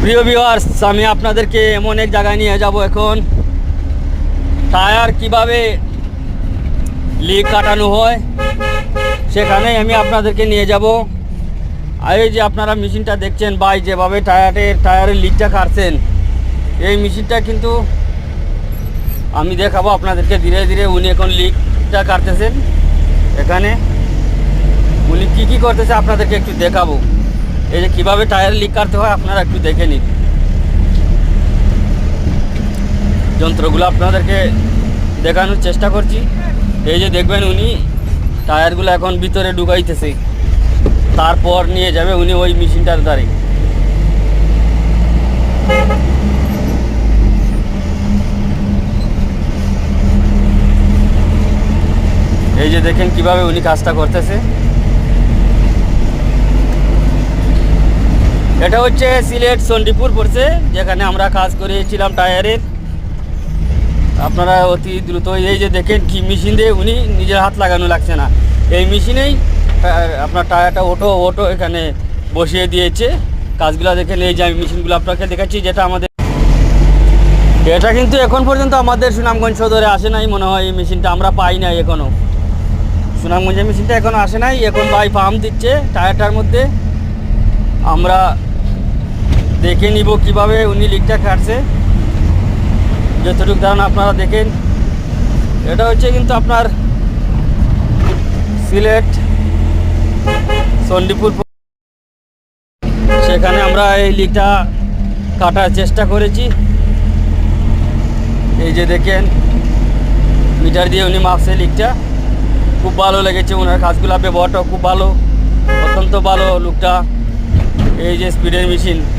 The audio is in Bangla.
প্রিয় ভিউয়ার্স, আমি আপনাদেরকে এমন এক জায়গায় নিয়ে যাব এখন। টায়ার কিভাবে লিক কাটানো হয় সেখানেই আমি আপনাদেরকে নিয়ে যাব। আর এই যে আপনারা মেশিনটা দেখছেন ভাই, যেভাবে টায়ারের লিকটা কাটছেন, এই মেশিনটা কিন্তু আমি দেখাবো আপনাদেরকে ধীরে ধীরে। উনি এখন লিকটা কাটতেছেন এখানে। উনি কী করতেছে আপনাদেরকে একটু দেখাবো। এই যে কীভাবে টায়ার লিক কাটতে হয় আপনারা একটু দেখে নিন। যন্ত্রগুলো আপনাদেরকে দেখানোর চেষ্টা করছি। এই যে দেখবেন উনি টায়ারগুলো এখন ভিতরে ঢুকাইতেছে, তারপর নিয়ে যাবে উনি ওই মেশিনটার দ্বারে। এই যে দেখেন কিভাবে উনি কাজটা করতেছে। এটা হচ্ছে সিলেট চণ্ডীপুর পড়ছে, যেখানে আমরা কাজ করেছিলাম টায়ারের। আপনারা অতি দ্রুত এই যে দেখেন কি মেশিন দিয়ে উনি নিজের হাত লাগানো লাগছে না, এই মেশিনেই আপনার টায়ারটা ওটো এখানে বসিয়ে দিয়েছে। কাজগুলো দেখেন। এই যে আমি মেশিনগুলো আপনাকে দেখাচ্ছি, যেটা আমাদের এটা কিন্তু এখন পর্যন্ত আমাদের সুনামগঞ্জ সদরে আসে নাই মনে হয়। এই মেশিনটা আমরা পাই নাই এখনও, সুনামগঞ্জের মেশিনটা এখনও আসে নাই। এখন ভাই পাম্প দিচ্ছে টায়ারটার মধ্যে। আমরা দেখে নিব কিভাবে উনি লিকটা কাটছে, যতটুকু ধারণা আপনারা দেখেন। এটা হচ্ছে কিন্তু আপনার সিলেট চণ্ডীপুর, সেখানে আমরা এই লিকটা কাটার চেষ্টা করেছি। এই যে দেখেন মিটার দিয়ে উনি মাপছে লিকটা। খুব ভালো লেগেছে ওনার কাজগুলো, ব্যবহারটাও খুব ভালো, অত্যন্ত ভালো লোকটা। এই যে স্পিডের মেশিন।